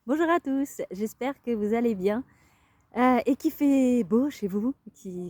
Bonjour à tous, j'espère que vous allez bien et qu'il fait beau chez vous,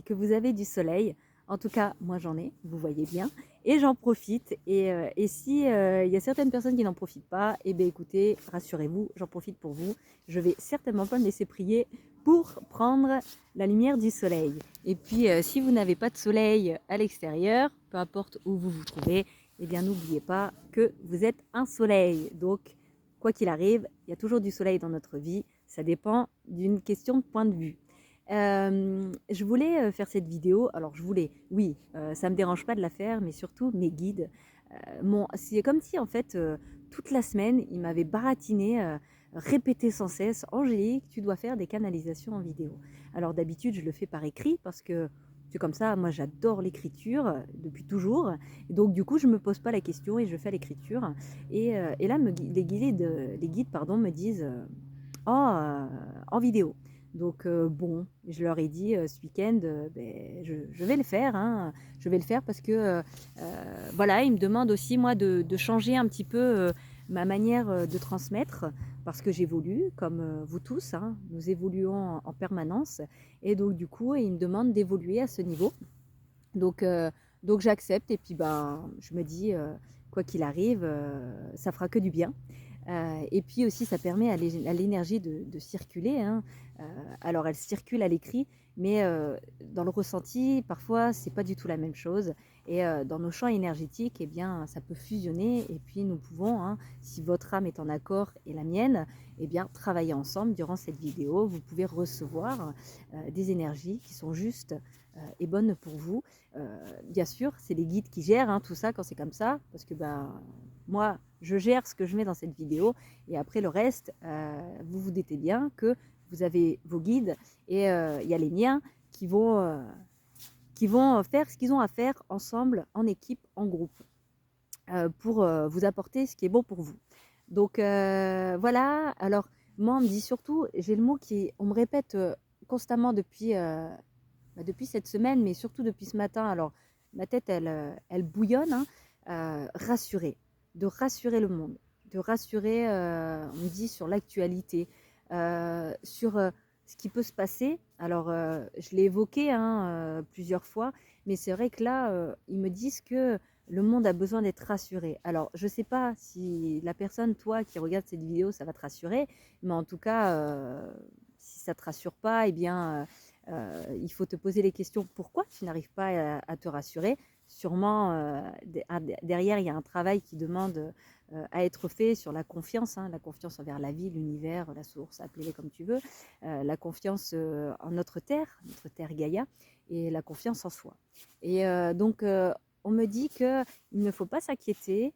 que vous avez du soleil. En tout cas, moi j'en ai, vous voyez bien, et j'en profite. Et si il y a certaines personnes qui n'en profitent pas, eh bien écoutez, rassurez-vous, j'en profite pour vous. Je vais certainement pas me laisser prier pour prendre la lumière du soleil. Et puis, si vous n'avez pas de soleil à l'extérieur, peu importe où vous vous trouvez, eh bien n'oubliez pas que vous êtes un soleil. Donc, quoi qu'il arrive, il y a toujours du soleil dans notre vie. Ça dépend d'une question de point de vue. Je voulais faire cette vidéo. Alors, oui, ça me dérange pas de la faire, mais surtout mes guides. C'est comme si, en fait, toute la semaine, ils m'avaient baratiné, répété sans cesse: Angélique, tu dois faire des canalisations en vidéo. Alors, d'habitude, je le fais par écrit parce que c'est comme ça. Moi, j'adore l'écriture depuis toujours. Et donc, du coup, je me pose pas la question et je fais l'écriture. Et là, les guides pardon, me disent oh, en vidéo. Donc, bon, je leur ai dit ce week-end, ben, je vais le faire. Hein, je vais le faire parce que, voilà, ils me demandent aussi, moi, de changer un petit peu ma manière de transmettre parce que j'évolue, comme vous tous, hein, nous évoluons en permanence. Et donc, du coup, ils me demandent d'évoluer à ce niveau. Donc, euh, donc j'accepte et puis ben, je me dis, quoi qu'il arrive, ça fera que du bien. Et puis aussi, ça permet à l'énergie de circuler. Hein. Euh, alors, elle circule à l'écrit, mais dans le ressenti, parfois, c'est pas du tout la même chose. Et dans nos champs énergétiques, eh bien, ça peut fusionner. Et puis, nous pouvons, hein, si votre âme est en accord et la mienne, eh bien, travailler ensemble durant cette vidéo. Vous pouvez recevoir des énergies qui sont justes et bonnes pour vous. Bien sûr, c'est les guides qui gèrent hein, tout ça quand c'est comme ça, parce que ben, moi, je gère ce que je mets dans cette vidéo, et après le reste, vous vous doutez bien que vous avez vos guides, et il y a les miens qui vont faire ce qu'ils ont à faire ensemble, en équipe, en groupe, pour vous apporter ce qui est bon pour vous. Donc voilà, alors moi on me dit surtout, j'ai le mot on me répète constamment depuis cette semaine, mais surtout depuis ce matin. Alors, ma tête, elle bouillonne. Hein, rassurer, de rassurer le monde, de rassurer, on me dit, sur l'actualité, sur ce qui peut se passer. Alors, je l'ai évoqué hein, plusieurs fois, mais c'est vrai que là, ils me disent que le monde a besoin d'être rassuré. Alors, je ne sais pas si la personne, toi, qui regarde cette vidéo, ça va te rassurer, mais en tout cas, si ça ne te rassure pas, eh bien, il faut te poser les questions pourquoi tu n'arrives pas à te rassurer. Sûrement, derrière, il y a un travail qui demande à être fait sur la confiance, hein, la confiance envers la vie, l'univers, la source, appelez-les comme tu veux, la confiance en notre Terre Gaïa, et la confiance en soi. Et donc, on me dit qu'il ne faut pas s'inquiéter.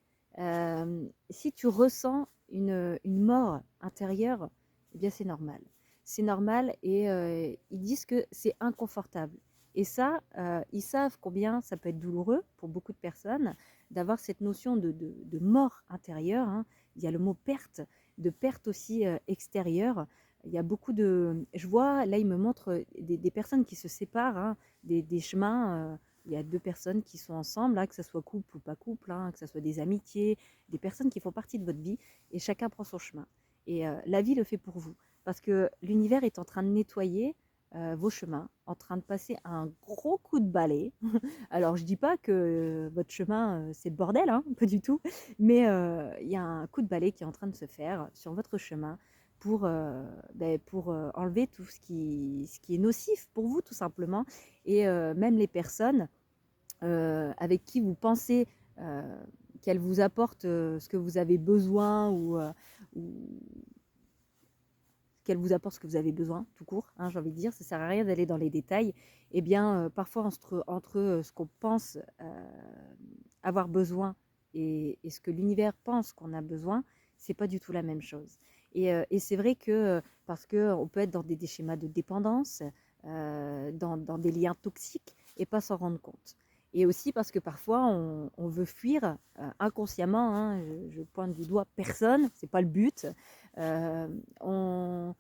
Si tu ressens une mort intérieure, eh bien c'est normal. C'est normal et ils disent que c'est inconfortable. Et ça, ils savent combien ça peut être douloureux pour beaucoup de personnes d'avoir cette notion de mort intérieure. Hein. Il y a le mot perte, de perte aussi extérieure. Il y a beaucoup de... Je vois, là, ils me montrent des personnes qui se séparent, hein, des chemins. Il y a deux personnes qui sont ensemble, hein, que ce soit couple ou pas couple, hein, que ce soit des amitiés, des personnes qui font partie de votre vie, et chacun prend son chemin. Et la vie le fait pour vous. Parce que l'univers est en train de nettoyer vos chemins, en train de passer un gros coup de balai. Alors, je ne dis pas que votre chemin, c'est le bordel, hein, pas du tout, mais il y a un coup de balai qui est en train de se faire sur votre chemin pour enlever tout ce qui est nocif pour vous, tout simplement. Et même les personnes avec qui vous pensez qu'elles vous apportent ce que vous avez besoin ou qu'elle vous apporte ce que vous avez besoin, tout court, hein, j'ai envie de dire, ça sert à rien d'aller dans les détails. Eh bien, parfois, entre ce qu'on pense avoir besoin et ce que l'univers pense qu'on a besoin, c'est pas du tout la même chose. Et c'est vrai que, parce qu'on peut être dans des schémas de dépendance, dans des liens toxiques et pas s'en rendre compte. Et aussi parce que parfois on veut fuir inconsciemment, hein, je pointe du doigt personne, c'est pas le but, euh, on,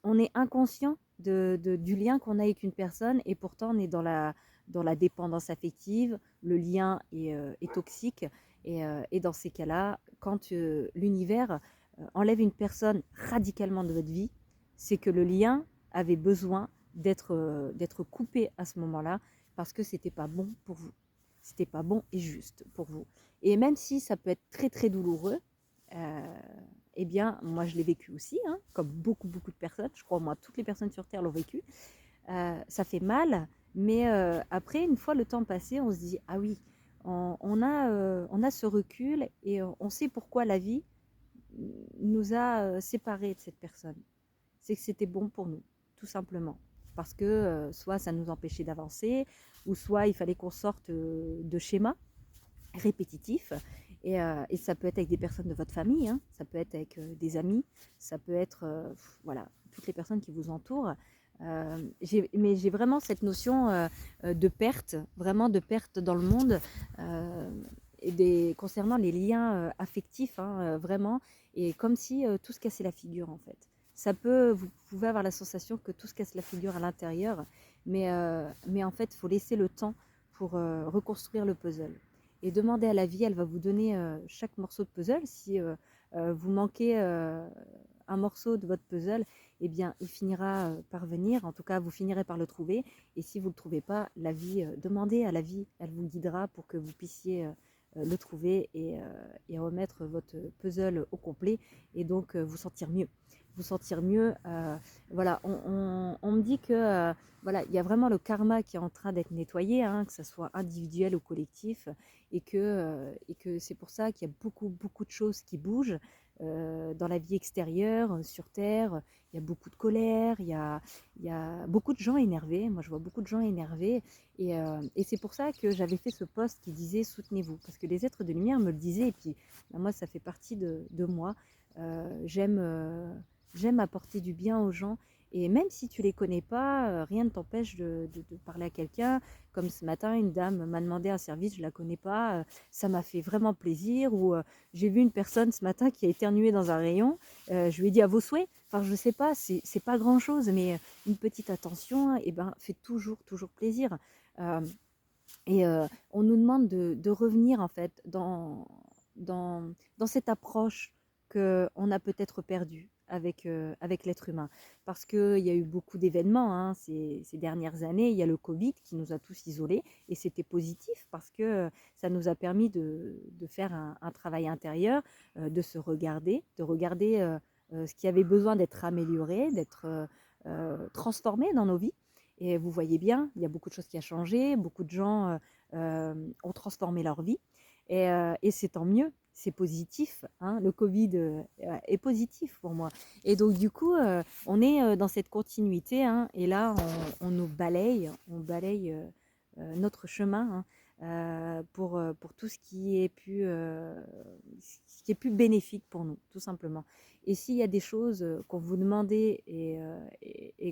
on est inconscient du lien qu'on a avec une personne et pourtant on est dans la dépendance affective, le lien est toxique et dans ces cas-là, quand l'univers enlève une personne radicalement de votre vie, c'est que le lien avait besoin d'être coupé à ce moment-là parce que c'était pas bon pour vous. C'était pas bon et juste pour vous. Et même si ça peut être très très douloureux, euh, eh bien, moi je l'ai vécu aussi, hein, comme beaucoup beaucoup de personnes. Je crois moi toutes les personnes sur Terre l'ont vécu. Ça fait mal, mais après, une fois le temps passé, on se dit, ah oui, on a ce recul et on sait pourquoi la vie nous a séparés de cette personne. C'est que c'était bon pour nous, tout simplement. Parce que soit ça nous empêchait d'avancer, ou soit il fallait qu'on sorte de schémas répétitifs. Et ça peut être avec des personnes de votre famille, hein, ça peut être avec des amis, ça peut être voilà, toutes les personnes qui vous entourent. Mais j'ai vraiment cette notion de perte, vraiment de perte dans le monde, euh, concernant les liens affectifs, hein, vraiment, et comme si tout se cassait la figure en fait. Vous pouvez avoir la sensation que tout se casse la figure à l'intérieur, mais en fait, il faut laisser le temps pour reconstruire le puzzle. Et demander à la vie, elle va vous donner chaque morceau de puzzle. Si vous manquez un morceau de votre puzzle, eh bien, il finira par venir. En tout cas, vous finirez par le trouver. Et si vous ne le trouvez pas, la vie, demandez à la vie, elle vous guidera pour que vous puissiez le trouver et remettre votre puzzle au complet et donc vous sentir mieux. Vous sentir mieux. Voilà, on me dit que voilà, il y a vraiment le karma qui est en train d'être nettoyé, hein, que ce soit individuel ou collectif, et que c'est pour ça qu'il y a beaucoup, beaucoup de choses qui bougent dans la vie extérieure, sur Terre. Il y a beaucoup de colère, il y a beaucoup de gens énervés. Moi, je vois beaucoup de gens énervés. Et c'est pour ça que j'avais fait ce post qui disait soutenez-vous. Parce que les êtres de lumière me le disaient. Et puis, ben, moi, ça fait partie de moi. J'aime apporter du bien aux gens. Et même si tu les connais pas, rien ne t'empêche de parler à quelqu'un. Comme ce matin, une dame m'a demandé un service, je la connais pas. Ça m'a fait vraiment plaisir. Ou j'ai vu une personne ce matin qui a éternué dans un rayon. Je lui ai dit à vos souhaits. Enfin, je sais pas, c'est pas grand chose, mais une petite attention, et ben, fait toujours, toujours plaisir. Euh, on nous demande de revenir en fait dans cette approche qu'on a peut-être perdue avec l'être humain. Parce qu'il y a eu beaucoup d'événements hein, ces dernières années. Il y a le Covid qui nous a tous isolés et c'était positif parce que ça nous a permis de faire un travail intérieur, de se regarder, de regarder ce qui avait besoin d'être amélioré, d'être transformé dans nos vies. Et vous voyez bien, il y a beaucoup de choses qui ont changé, beaucoup de gens ont transformé leur vie. Et c'est tant mieux, c'est positif. Hein, le Covid est positif pour moi. Et donc du coup, on est dans cette continuité. Hein, et là, on nous balaye, notre chemin hein, pour tout ce qui est plus bénéfique pour nous, tout simplement. Et s'il y a des choses qu'on vous demandait et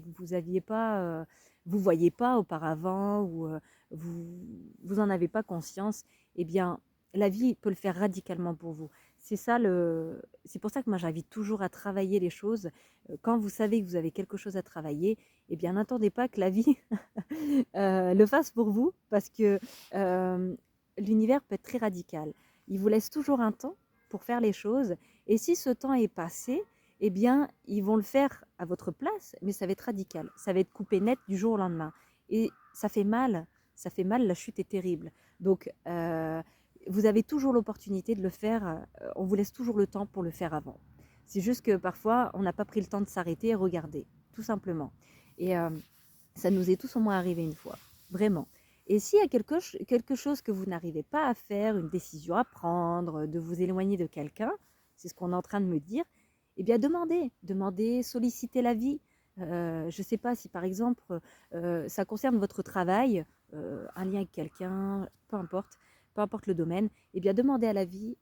que vous aviez pas vous voyez pas auparavant ou vous en avez pas conscience, eh bien, la vie peut le faire radicalement pour vous. C'est pour ça que moi j'invite toujours à travailler les choses. Quand vous savez que vous avez quelque chose à travailler, eh bien, n'attendez pas que la vie le fasse pour vous, parce que l'univers peut être très radical. Il vous laisse toujours un temps pour faire les choses, et si ce temps est passé, eh bien, ils vont le faire à votre place, mais ça va être radical. Ça va être coupé net du jour au lendemain. Et ça fait mal. Ça fait mal, la chute est terrible. Donc, vous avez toujours l'opportunité de le faire. On vous laisse toujours le temps pour le faire avant. C'est juste que parfois, on n'a pas pris le temps de s'arrêter et regarder, tout simplement. Et ça nous est tous au moins arrivé une fois, vraiment. Et s'il y a quelque chose que vous n'arrivez pas à faire, une décision à prendre, de vous éloigner de quelqu'un, c'est ce qu'on est en train de me dire, eh bien demandez, sollicitez la vie. Je ne sais pas si par exemple ça concerne votre travail, un lien avec quelqu'un, peu importe le domaine, eh bien demandez à la vie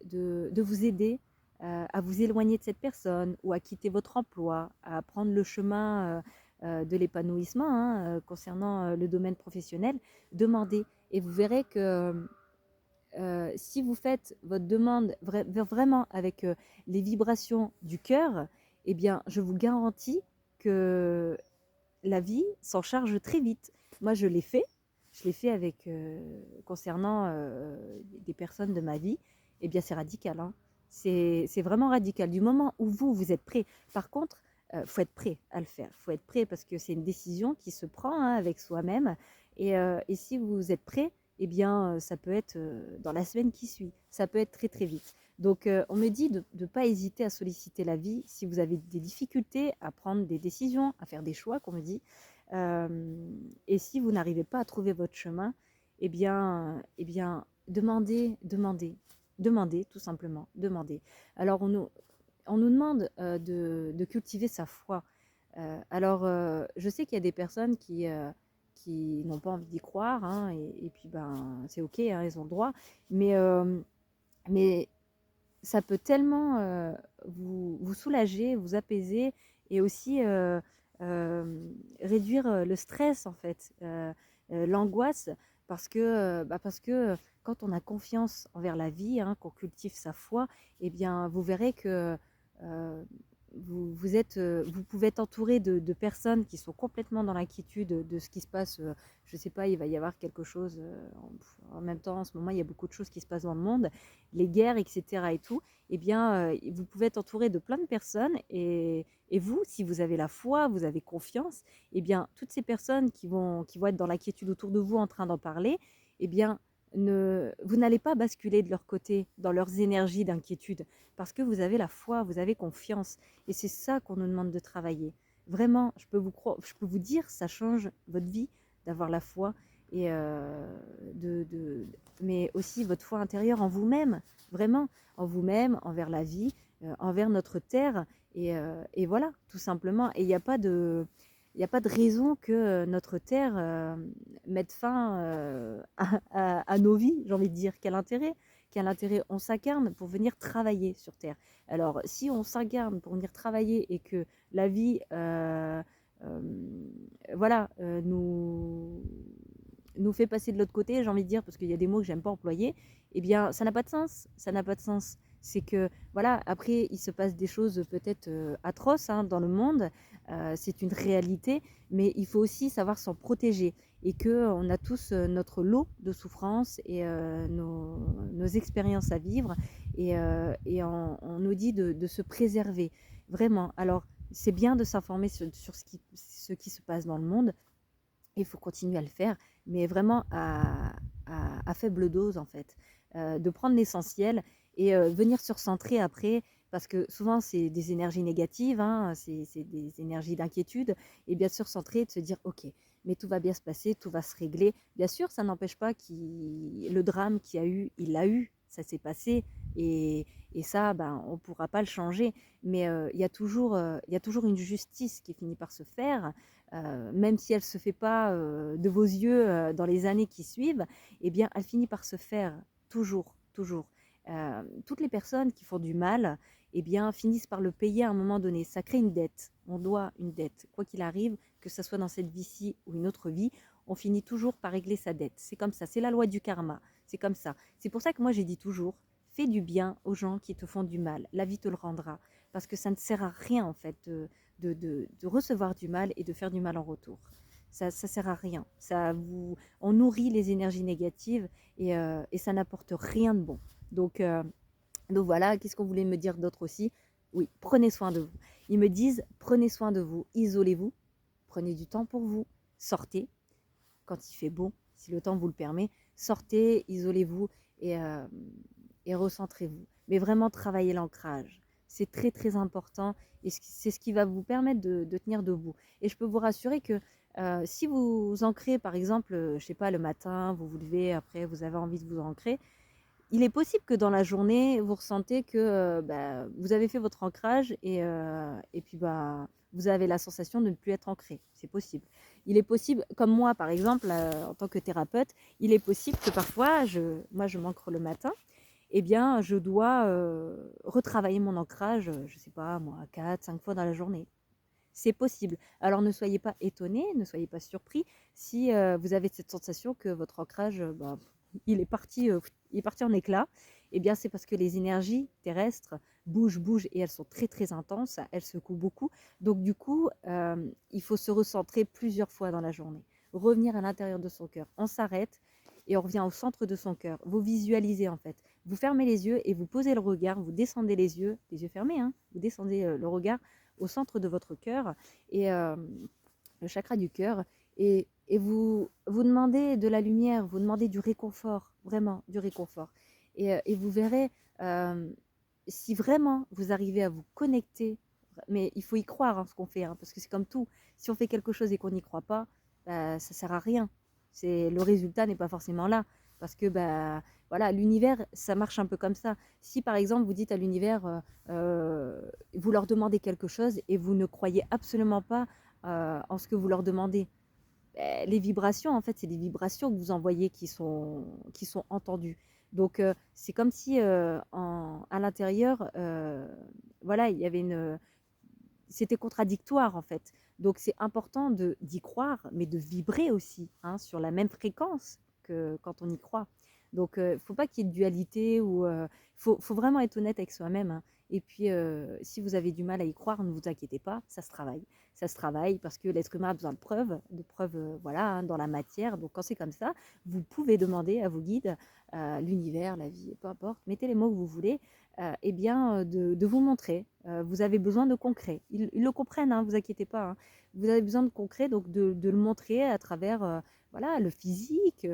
de vous aider à vous éloigner de cette personne ou à quitter votre emploi, à prendre le chemin de l'épanouissement hein, concernant le domaine professionnel. Demandez et vous verrez que si vous faites votre demande vraiment avec les vibrations du cœur, eh bien, je vous garantis que la vie s'en charge très vite. Moi, je l'ai fait. Je l'ai fait avec concernant des personnes de ma vie. Eh bien, c'est radical. Hein. C'est vraiment radical. Du moment où vous êtes prêt. Par contre, faut être prêt à le faire. Faut être prêt parce que c'est une décision qui se prend hein, avec soi-même. Et si vous êtes prêt, eh bien, ça peut être dans la semaine qui suit. Ça peut être très très vite. Donc, on me dit de ne pas hésiter à solliciter la vie si vous avez des difficultés à prendre des décisions, à faire des choix, qu'on me dit. Euh, et si vous n'arrivez pas à trouver votre chemin, eh bien, demandez, demandez, demandez, tout simplement, demandez. Alors, on nous demande de cultiver sa foi. Alors, je sais qu'il y a des personnes qui n'ont pas envie d'y croire, hein, et puis ben, c'est ok, hein, ils ont le droit, mais ça peut tellement vous soulager, vous apaiser et aussi réduire le stress en fait, l'angoisse parce que quand on a confiance envers la vie, hein, qu'on cultive sa foi, eh bien vous verrez que euh, vous pouvez être entouré de personnes qui sont complètement dans l'inquiétude de ce qui se passe. Je ne sais pas, il va y avoir quelque chose. En même temps, en ce moment, il y a beaucoup de choses qui se passent dans le monde, les guerres, etc. et tout. Eh bien, vous pouvez être entouré de plein de personnes et vous, si vous avez la foi, vous avez confiance, eh bien, toutes ces personnes qui vont être dans l'inquiétude autour de vous en train d'en parler, eh bien, vous n'allez pas basculer de leur côté dans leurs énergies d'inquiétude parce que vous avez la foi, vous avez confiance. Et c'est ça qu'on nous demande de travailler. Vraiment, je peux vous dire, ça change votre vie d'avoir la foi et mais aussi votre foi intérieure en vous-même, vraiment, en vous-même, envers la vie, envers notre terre. Et voilà, tout simplement. Et il n'y a pas de raison que notre terre mette fin à nos vies, j'ai envie de dire. Quel intérêt? Quel intérêt on s'incarne pour venir travailler sur Terre. Alors, si on s'incarne pour venir travailler et que la vie, euh, voilà, nous fait passer de l'autre côté, j'ai envie de dire, parce qu'il y a des mots que j'aime pas employer, eh bien, ça n'a pas de sens. Ça n'a pas de sens. C'est que, voilà, après, il se passe des choses peut-être atroces hein, dans le monde. C'est une réalité, mais il faut aussi savoir s'en protéger et qu'on a tous notre lot de souffrances et nos expériences à vivre et on nous dit de se préserver, vraiment. Alors, c'est bien de s'informer sur ce qui se passe dans le monde, il faut continuer à le faire, mais vraiment à faible dose en fait. De prendre l'essentiel et venir se recentrer après, parce que souvent c'est des énergies négatives, hein, c'est des énergies d'inquiétude, et bien se recentrer et de se dire ok, mais tout va bien se passer, tout va se régler. Bien sûr, ça n'empêche pas le drame qu'il y a eu, il l'a eu, ça s'est passé, et ça, ben, on ne pourra pas le changer, mais il y a toujours une justice qui finit par se faire, même si elle ne se fait pas de vos yeux dans les années qui suivent, eh bien, elle finit par se faire toujours, toujours. Toutes les personnes qui font du mal, eh bien, finissent par le payer à un moment donné. Ça crée une dette. On doit une dette. Quoi qu'il arrive, que ce soit dans cette vie-ci ou une autre vie, on finit toujours par régler sa dette. C'est comme ça. C'est la loi du karma. C'est comme ça. C'est pour ça que moi, j'ai dit toujours, fais du bien aux gens qui te font du mal. La vie te le rendra. Parce que ça ne sert à rien, en fait, de recevoir du mal et de faire du mal en retour. Ça ne sert à rien. On nourrit les énergies négatives et ça n'apporte rien de bon. Donc voilà, qu'est-ce qu'on voulait me dire d'autre aussi? Oui, prenez soin de vous. Ils me disent, prenez soin de vous, isolez-vous, prenez du temps pour vous, sortez quand il fait beau, si le temps vous le permet, sortez, isolez-vous et, euh, et recentrez-vous. Mais vraiment travaillez l'ancrage. C'est très très important et c'est ce qui va vous permettre de tenir debout. Et je peux vous rassurer que si vous ancrez, par exemple, je ne sais pas, le matin, vous vous levez, après vous avez envie de vous ancrer, il est possible que dans la journée, vous ressentez que vous avez fait votre ancrage et puis vous avez la sensation de ne plus être ancré. C'est possible. Il est possible, comme moi par exemple, en tant que thérapeute, il est possible que parfois, moi je m'ancre le matin, eh bien je dois retravailler mon ancrage, je ne sais pas moi, 4, 5 fois dans la journée. C'est possible. Alors ne soyez pas étonnés, ne soyez pas surpris si vous avez cette sensation que votre ancrage, il est parti en éclats. Eh bien, c'est parce que les énergies terrestres bougent et elles sont très très intenses, elles secouent beaucoup. Donc du coup, il faut se recentrer plusieurs fois dans la journée, revenir à l'intérieur de son cœur. On s'arrête et on revient au centre de son cœur. Vous visualisez en fait, vous fermez les yeux et vous posez le regard, vous descendez les yeux fermés, hein, vous descendez le regard au centre de votre cœur et le chakra du cœur et vous demandez de la lumière, vous demandez du réconfort, vraiment du réconfort. Et vous verrez euh, si vraiment vous arrivez à vous connecter, mais il faut y croire, hein, ce qu'on fait, hein, parce que c'est comme tout. Si on fait quelque chose et qu'on n'y croit pas, bah, ça sert à rien. Le résultat n'est pas forcément là. Parce que bah, voilà, l'univers, ça marche un peu comme ça. Si par exemple vous dites à l'univers, vous leur demandez quelque chose et vous ne croyez absolument pas en ce que vous leur demandez, les vibrations, en fait, c'est des vibrations que vous envoyez qui sont entendues. Donc, c'est comme si à l'intérieur, voilà, il y avait c'était contradictoire en fait. Donc, c'est important d'y croire, mais de vibrer aussi, hein, sur la même fréquence que quand on y croit. Donc, il ne faut pas qu'il y ait de dualité ou faut vraiment être honnête avec soi-même, hein. Et puis, si vous avez du mal à y croire, ne vous inquiétez pas, ça se travaille. Ça se travaille parce que l'être humain a besoin de preuves, voilà, hein, dans la matière. Donc, quand c'est comme ça, vous pouvez demander à vos guides, l'univers, la vie, peu importe, mettez les mots que vous voulez, eh bien, de vous montrer. Vous avez besoin de concret. Ils le comprennent, hein, vous inquiétez pas, hein. Vous avez besoin de concret, donc de le montrer à travers voilà, le physique,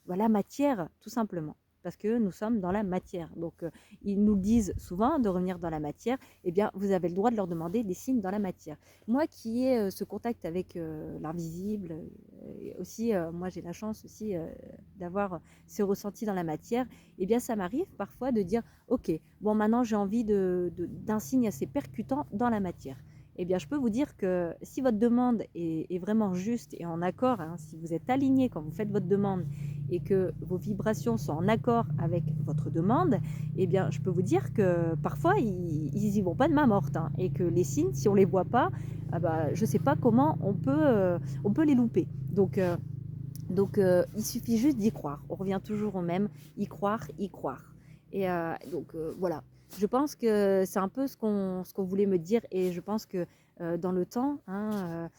voilà, matière, tout simplement. Parce que nous sommes dans la matière. Donc, ils nous disent souvent de revenir dans la matière. Eh bien, vous avez le droit de leur demander des signes dans la matière. Moi qui ai ce contact avec l'invisible, et aussi, moi j'ai la chance aussi d'avoir ce ressenti dans la matière, eh bien, ça m'arrive parfois de dire, ok, bon, maintenant j'ai envie d'un signe assez percutant dans la matière. Eh bien, je peux vous dire que si votre demande est vraiment juste et en accord, hein, si vous êtes aligné quand vous faites votre demande et que vos vibrations sont en accord avec votre demande, eh bien, je peux vous dire que parfois, ils y vont pas de main morte, hein, et que les signes, si on les voit pas, ah bah, je sais pas comment on peut les louper. Donc, il suffit juste d'y croire. On revient toujours au même, y croire, y croire. Et donc, voilà. Je pense que c'est un peu ce qu'on voulait me dire et je pense que dans le temps, hein,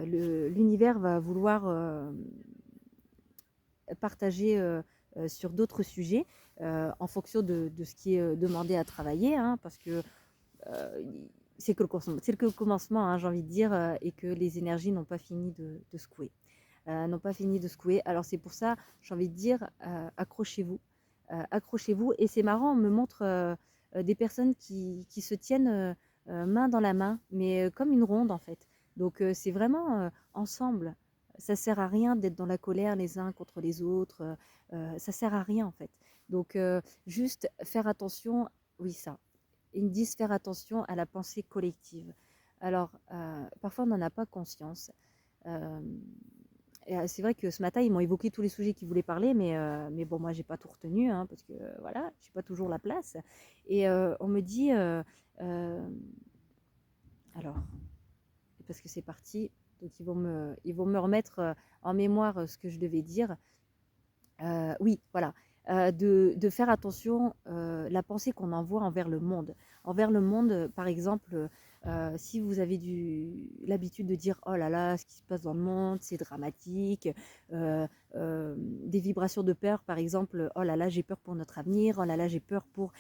l'univers va vouloir partager sur d'autres sujets en fonction de ce qui est demandé à travailler, hein, parce que euh, c'est que le commencement, hein, j'ai envie de dire, et que les énergies n'ont pas fini de secouer. N'ont pas fini de secouer. Alors c'est pour ça, j'ai envie de dire, accrochez-vous. Accrochez-vous. Et c'est marrant, on me montre des personnes qui se tiennent main dans la main, mais comme une ronde en fait. Donc c'est vraiment ensemble. Ça sert à rien d'être dans la colère les uns contre les autres. Ça sert à rien en fait. Donc juste faire attention, oui ça. Ils me disent faire attention à la pensée collective. Alors parfois on n'en a pas conscience. Euh, c'est vrai que ce matin, ils m'ont évoqué tous les sujets qu'ils voulaient parler, mais bon, moi, j'ai pas tout retenu, hein, parce que voilà, j'ai pas toujours la place. Et on me dit, euh, alors, parce que c'est parti, donc ils vont me remettre en mémoire ce que je devais dire. Oui, voilà. De faire attention la pensée qu'on envoie envers le monde. Envers le monde, par exemple, si vous avez l'habitude de dire oh là là, ce qui se passe dans le monde, c'est dramatique, des vibrations de peur, par exemple, oh là là, j'ai peur pour notre avenir, oh là là, j'ai peur tout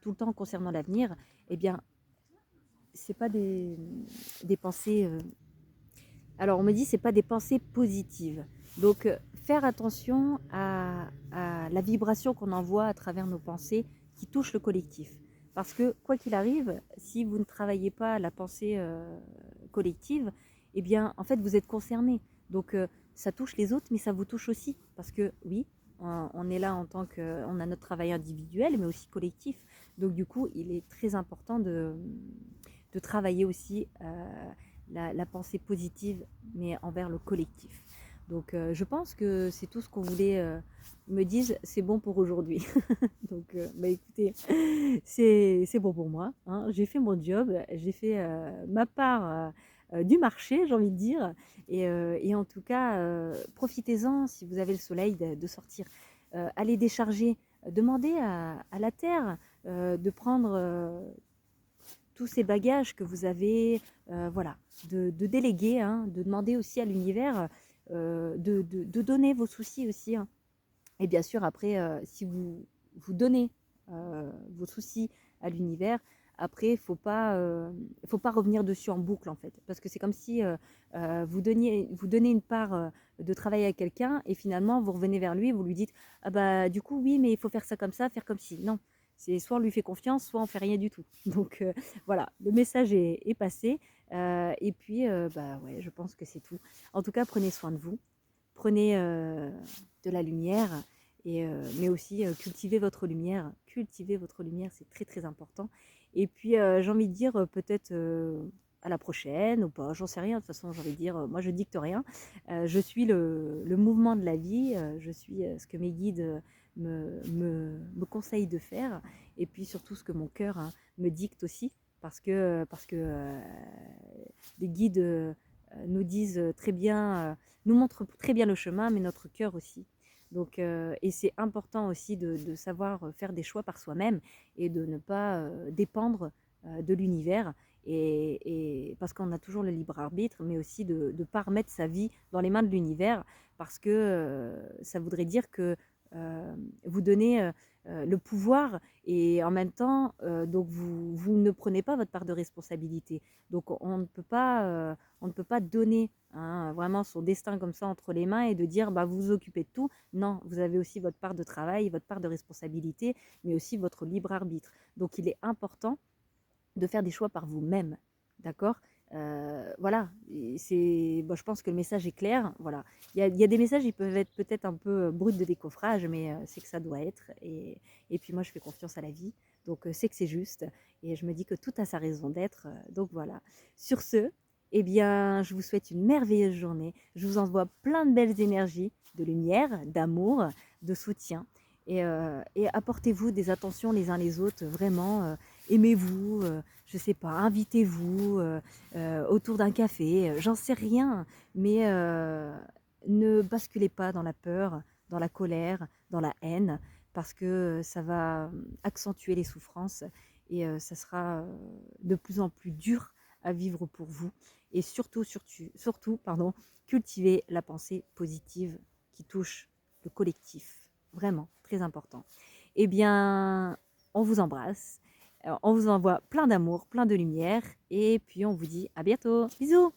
le temps concernant l'avenir, eh bien, c'est pas des pensées. Alors, on me dit c'est pas des pensées positives. Donc, faire attention à la vibration qu'on envoie à travers nos pensées qui touche le collectif. Parce que, quoi qu'il arrive, si vous ne travaillez pas la pensée collective, eh bien, en fait, vous êtes concerné. Donc, ça touche les autres, mais ça vous touche aussi. Parce que, oui, on est là en tant que... On a notre travail individuel, mais aussi collectif. Donc, du coup, il est très important de travailler aussi la pensée positive, mais envers le collectif. Donc, je pense que c'est tout ce qu'on voulait me dire. C'est bon pour aujourd'hui. Donc, bah écoutez, c'est bon pour moi, hein. J'ai fait mon job, j'ai fait ma part du marché, j'ai envie de dire. Et en tout cas, profitez-en si vous avez le soleil de sortir. Allez décharger. Demandez à la Terre de prendre tous ces bagages que vous avez, voilà, de déléguer, hein, de demander aussi à l'univers de donner vos soucis aussi, hein. Et bien sûr, après, si vous donnez vos soucis à l'univers. Après, faut pas revenir dessus en boucle en fait, parce que c'est comme si vous donnez une part de travail à quelqu'un et finalement vous revenez vers lui et vous lui dites ah bah du coup oui mais il faut faire ça comme ça, faire comme si. Non, c'est soit on lui fait confiance, soit on fait rien du tout. Donc voilà, le message est passé. Et puis bah ouais, je pense que c'est tout. En tout cas, prenez soin de vous, prenez de la lumière. Mais aussi cultivez votre lumière, c'est très très important. Et puis j'ai envie de dire peut-être à la prochaine ou pas, j'en sais rien. De toute façon, j'ai envie de dire, moi je dicte rien. Je suis le mouvement de la vie, je suis ce que mes guides me conseillent de faire. Et puis surtout ce que mon cœur hein, me dicte aussi. Parce que les guides nous disent très bien, nous montrent très bien le chemin, mais notre cœur aussi. Donc, et c'est important aussi de savoir faire des choix par soi-même et de ne pas dépendre de l'univers. Parce qu'on a toujours le libre arbitre, mais aussi de ne pas remettre sa vie dans les mains de l'univers, parce que ça voudrait dire que vous donnez le pouvoir et en même temps, donc vous ne prenez pas votre part de responsabilité. Donc on ne peut pas donner hein, vraiment son destin comme ça entre les mains et de dire bah, vous vous occupez de tout. Non, vous avez aussi votre part de travail, votre part de responsabilité, mais aussi votre libre arbitre. Donc il est important de faire des choix par vous-même. D'accord voilà, bon, je pense que le message est clair. Voilà. Il y a des messages qui peuvent être peut-être un peu bruts de décoffrage, mais c'est que ça doit être. Et puis moi, je fais confiance à la vie, donc c'est que c'est juste. Et je me dis que tout a sa raison d'être. Donc voilà. Sur ce, eh bien, je vous souhaite une merveilleuse journée. Je vous envoie plein de belles énergies, de lumière, d'amour, de soutien. Et apportez-vous des attentions les uns les autres, vraiment. Aimez-vous, je sais pas, invitez-vous autour d'un café, j'en sais rien, mais ne basculez pas dans la peur, dans la colère, dans la haine, parce que ça va accentuer les souffrances et ça sera de plus en plus dur à vivre pour vous. Et surtout, pardon, cultivez la pensée positive qui touche le collectif. Vraiment, très important. Eh bien, on vous embrasse. On vous envoie plein d'amour, plein de lumière. Et puis, on vous dit à bientôt. Bisous!